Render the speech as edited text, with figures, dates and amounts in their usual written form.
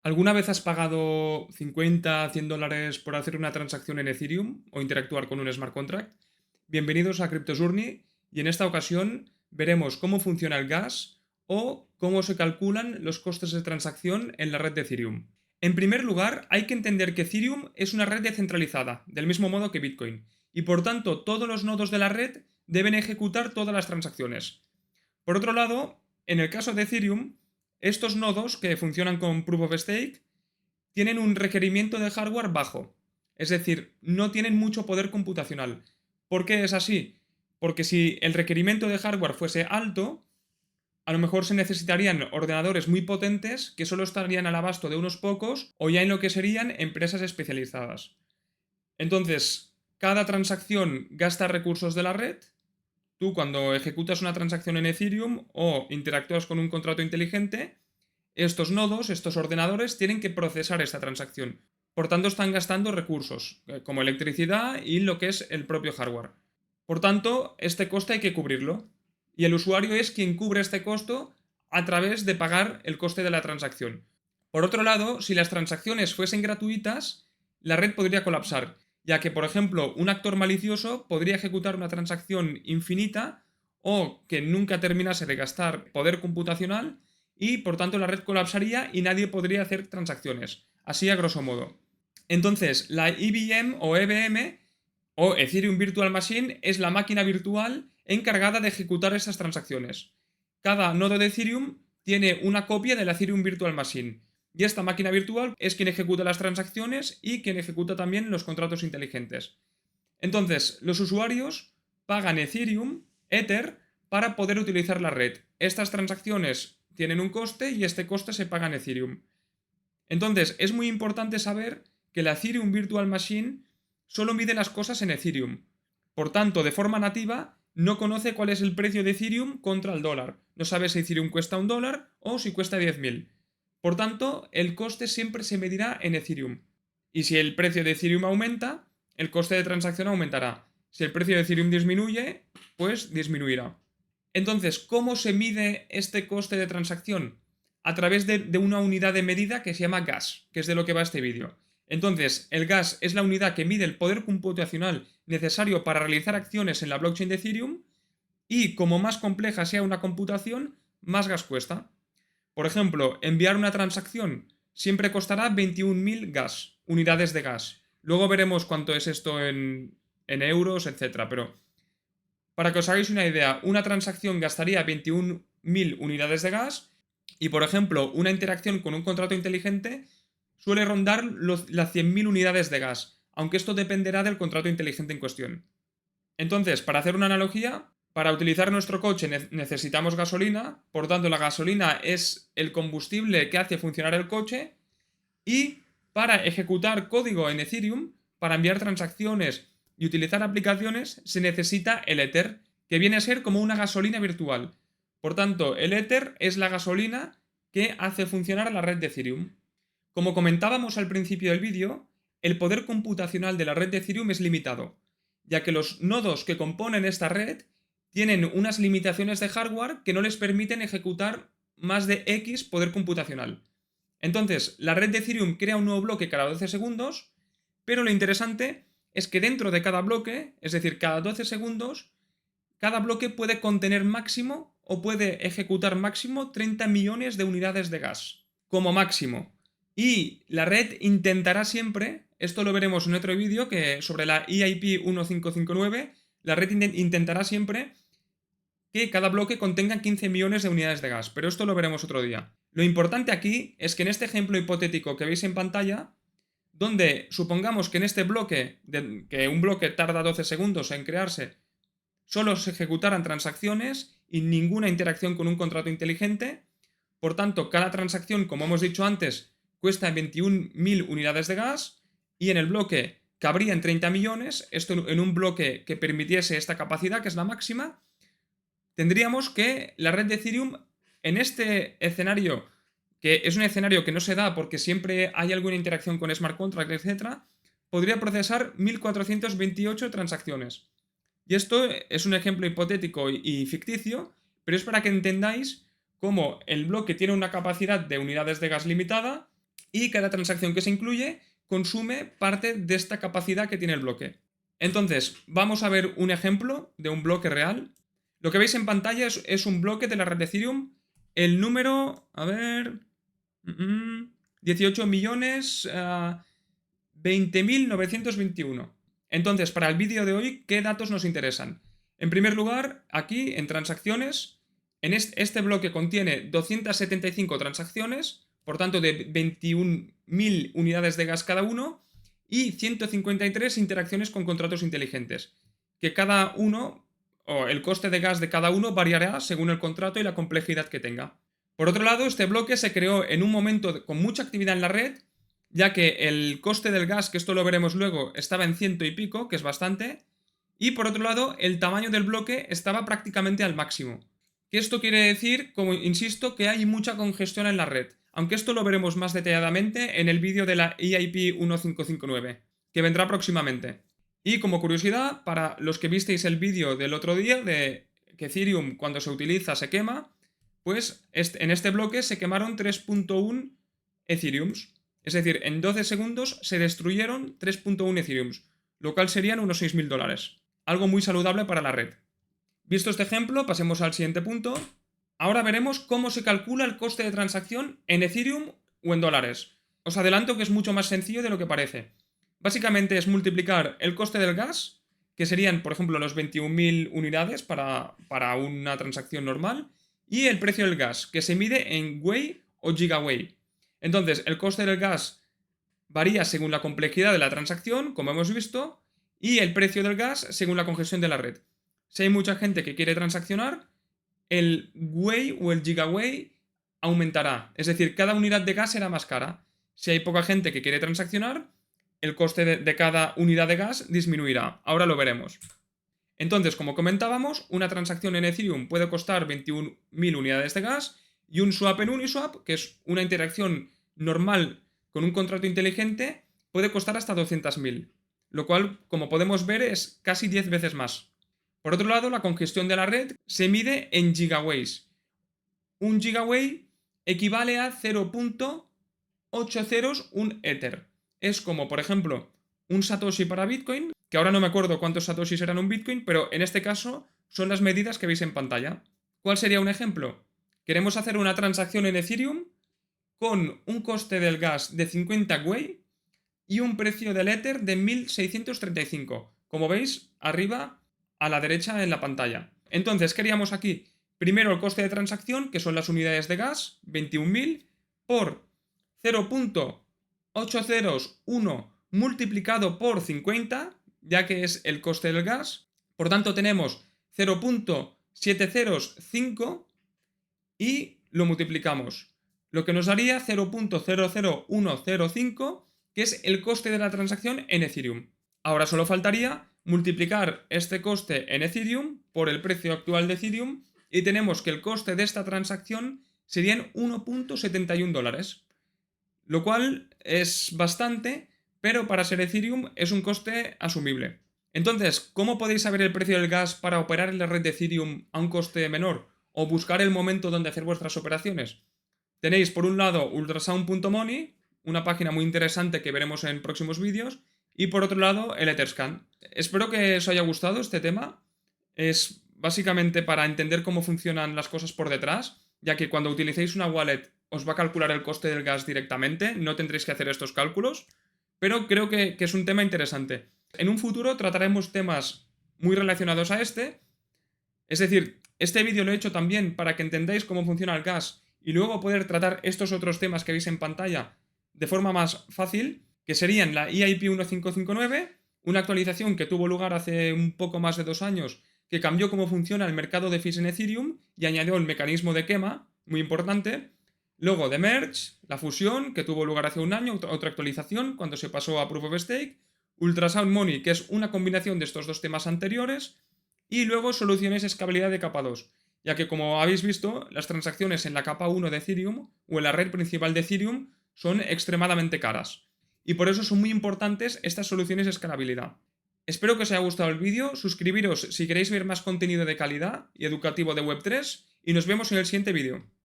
¿Alguna vez has pagado 50, $100 por hacer una transacción en Ethereum o interactuar con un smart contract? Bienvenidos a CryptoJourney y en esta ocasión veremos cómo funciona el gas o cómo se calculan los costes de transacción en la red de Ethereum. En primer lugar, hay que entender que Ethereum es una red descentralizada, del mismo modo que Bitcoin, y por tanto todos los nodos de la red deben ejecutar todas las transacciones. Por otro lado, en el caso de Ethereum, estos nodos que funcionan con Proof of Stake tienen un requerimiento de hardware bajo, es decir, no tienen mucho poder computacional. ¿Por qué es así? Porque si el requerimiento de hardware fuese alto, a lo mejor se necesitarían ordenadores muy potentes que solo estarían al abasto de unos pocos o ya en lo que serían empresas especializadas. Entonces, cada transacción gasta recursos de la red. Tú cuando ejecutas una transacción en Ethereum o interactúas con un contrato inteligente, estos nodos, estos ordenadores, tienen que procesar esta transacción. Por tanto, están gastando recursos, como electricidad y lo que es el propio hardware. Por tanto, este coste hay que cubrirlo. Y el usuario es quien cubre este costo a través de pagar el coste de la transacción. Por otro lado, si las transacciones fuesen gratuitas, la red podría colapsar, ya que, por ejemplo, un actor malicioso podría ejecutar una transacción infinita o que nunca terminase de gastar poder computacional y, por tanto, la red colapsaría y nadie podría hacer transacciones. Así a grosso modo. Entonces, la EVM o EVM o Ethereum Virtual Machine es la máquina virtual encargada de ejecutar estas transacciones. Cada nodo de Ethereum tiene una copia de la Ethereum Virtual Machine. Y esta máquina virtual es quien ejecuta las transacciones y quien ejecuta también los contratos inteligentes. Entonces, los usuarios pagan Ethereum, Ether, para poder utilizar la red. Estas transacciones tienen un coste y este coste se paga en Ethereum. Entonces, es muy importante saber que la Ethereum Virtual Machine solo mide las cosas en Ethereum. Por tanto, de forma nativa, no conoce cuál es el precio de Ethereum contra el dólar. No sabe si Ethereum cuesta $1 o si cuesta 10.000. Por tanto, el coste siempre se medirá en Ethereum. Y si el precio de Ethereum aumenta, el coste de transacción aumentará. Si el precio de Ethereum disminuye, pues disminuirá. Entonces, ¿cómo se mide este coste de transacción? A través de una unidad de medida que se llama gas, que es de lo que va este vídeo. Entonces, el gas es la unidad que mide el poder computacional necesario para realizar acciones en la blockchain de Ethereum y como más compleja sea una computación, más gas cuesta. Por ejemplo, enviar una transacción siempre costará 21.000 gas, unidades de gas. Luego veremos cuánto es esto en euros, etcétera. Pero para que os hagáis una idea, una transacción gastaría 21.000 unidades de gas y, por ejemplo, una interacción con un contrato inteligente suele rondar las 100.000 unidades de gas, aunque esto dependerá del contrato inteligente en cuestión. Entonces, para hacer una analogía, para utilizar nuestro coche necesitamos gasolina, por tanto la gasolina es el combustible que hace funcionar el coche y para ejecutar código en Ethereum, para enviar transacciones y utilizar aplicaciones, se necesita el Ether, que viene a ser como una gasolina virtual. Por tanto, el Ether es la gasolina que hace funcionar la red de Ethereum. Como comentábamos al principio del vídeo, el poder computacional de la red de Ethereum es limitado, ya que los nodos que componen esta red tienen unas limitaciones de hardware que no les permiten ejecutar más de X poder computacional. Entonces, la red de Ethereum crea un nuevo bloque cada 12 segundos, pero lo interesante es que dentro de cada bloque, es decir, cada 12 segundos, cada bloque puede contener máximo o puede ejecutar máximo 30 millones de unidades de gas, como máximo. Y la red intentará siempre, esto lo veremos en otro vídeo que sobre la EIP 1559, la red intentará siempre que cada bloque contenga 15 millones de unidades de gas, pero esto lo veremos otro día. Lo importante aquí es que en este ejemplo hipotético que veis en pantalla, donde supongamos que en este bloque, que un bloque tarda 12 segundos en crearse, solo se ejecutaran transacciones y ninguna interacción con un contrato inteligente, por tanto, cada transacción, como hemos dicho antes, cuesta 21.000 unidades de gas y en el bloque cabrían 30 millones, esto en un bloque que permitiese esta capacidad, que es la máxima, tendríamos que la red de Ethereum en este escenario, que es un escenario que no se da porque siempre hay alguna interacción con smart contract, etc., podría procesar 1428 transacciones. Y esto es un ejemplo hipotético y ficticio, pero es para que entendáis cómo el bloque tiene una capacidad de unidades de gas limitada y cada transacción que se incluye consume parte de esta capacidad que tiene el bloque. Entonces, vamos a ver un ejemplo de un bloque real. Lo que veis en pantalla es un bloque de la red de Ethereum. El número, a ver, 18 millones 20.921. Entonces, para el vídeo de hoy, ¿qué datos nos interesan? En primer lugar, aquí en transacciones, en este bloque contiene 275 transacciones, por tanto de 21.000 unidades de gas cada uno, y 153 interacciones con contratos inteligentes, que cada uno, o el coste de gas de cada uno variará según el contrato y la complejidad que tenga. Por otro lado, este bloque se creó en un momento con mucha actividad en la red, ya que el coste del gas, que esto lo veremos luego, estaba en 100 y pico, que es bastante, y por otro lado, el tamaño del bloque estaba prácticamente al máximo. Que esto quiere decir, como insisto, que hay mucha congestión en la red, aunque esto lo veremos más detalladamente en el vídeo de la EIP 1559, que vendrá próximamente. Y como curiosidad, para los que visteis el vídeo del otro día de que Ethereum cuando se utiliza se quema, pues en este bloque se quemaron 3.1 Ethereums. Es decir, en 12 segundos se destruyeron 3.1 Ethereums, lo cual serían unos $6.000. Algo muy saludable para la red. Visto este ejemplo, pasemos al siguiente punto. Ahora veremos cómo se calcula el coste de transacción en Ethereum o en dólares. Os adelanto que es mucho más sencillo de lo que parece. Básicamente es multiplicar el coste del gas, que serían, por ejemplo, los 21.000 unidades para una transacción normal, y el precio del gas, que se mide en Wei o Gigawei. Entonces, el coste del gas varía según la complejidad de la transacción, como hemos visto, y el precio del gas según la congestión de la red. Si hay mucha gente que quiere transaccionar, el Wei o el Gigawei aumentará. Es decir, cada unidad de gas será más cara. Si hay poca gente que quiere transaccionar, el coste de cada unidad de gas disminuirá. Ahora lo veremos. Entonces, como comentábamos, una transacción en Ethereum puede costar 21.000 unidades de gas y un swap en Uniswap, que es una interacción normal con un contrato inteligente, puede costar hasta 200.000, lo cual, como podemos ver, es casi 10 veces más. Por otro lado, la congestión de la red se mide en gigaways. Un gigaway equivale a 0.801 Ether. Es como, por ejemplo, un Satoshi para Bitcoin, que ahora no me acuerdo cuántos Satoshis eran un Bitcoin, pero en este caso son las medidas que veis en pantalla. ¿Cuál sería un ejemplo? Queremos hacer una transacción en Ethereum con un coste del gas de 50 Wei y un precio del Ether de 1.635. Como veis, arriba a la derecha en la pantalla. Entonces, ¿qué haríamos aquí? Primero el coste de transacción, que son las unidades de gas, 21.000, por 0.801 multiplicado por 50, ya que es el coste del gas. Por tanto, tenemos 0.705 y lo multiplicamos, lo que nos daría 0.00105, que es el coste de la transacción en Ethereum. Ahora solo faltaría multiplicar este coste en Ethereum por el precio actual de Ethereum y tenemos que el coste de esta transacción serían $1.71, lo cual es bastante, pero para ser Ethereum es un coste asumible. Entonces, ¿cómo podéis saber el precio del gas para operar en la red de Ethereum a un coste menor o buscar el momento donde hacer vuestras operaciones? Tenéis por un lado ultrasound.money, una página muy interesante que veremos en próximos vídeos, y por otro lado el Etherscan. Espero que os haya gustado este tema. Es básicamente para entender cómo funcionan las cosas por detrás, ya que cuando utilicéis una wallet os va a calcular el coste del gas directamente, no tendréis que hacer estos cálculos, pero creo que es un tema interesante. En un futuro trataremos temas muy relacionados a este, es decir, este vídeo lo he hecho también para que entendáis cómo funciona el gas y luego poder tratar estos otros temas que veis en pantalla de forma más fácil, que serían la EIP 1559, una actualización que tuvo lugar hace un poco más de 2 años, que cambió cómo funciona el mercado de fees en Ethereum y añadió el mecanismo de quema, muy importante. Luego de Merge, la fusión, que tuvo lugar hace un año, otra actualización, cuando se pasó a Proof of Stake. Ultrasound Money, que es una combinación de estos dos temas anteriores. Y luego soluciones de escalabilidad de capa 2, ya que como habéis visto, las transacciones en la capa 1 de Ethereum o en la red principal de Ethereum son extremadamente caras. Y por eso son muy importantes estas soluciones de escalabilidad. Espero que os haya gustado el vídeo, suscribiros si queréis ver más contenido de calidad y educativo de Web3 y nos vemos en el siguiente vídeo.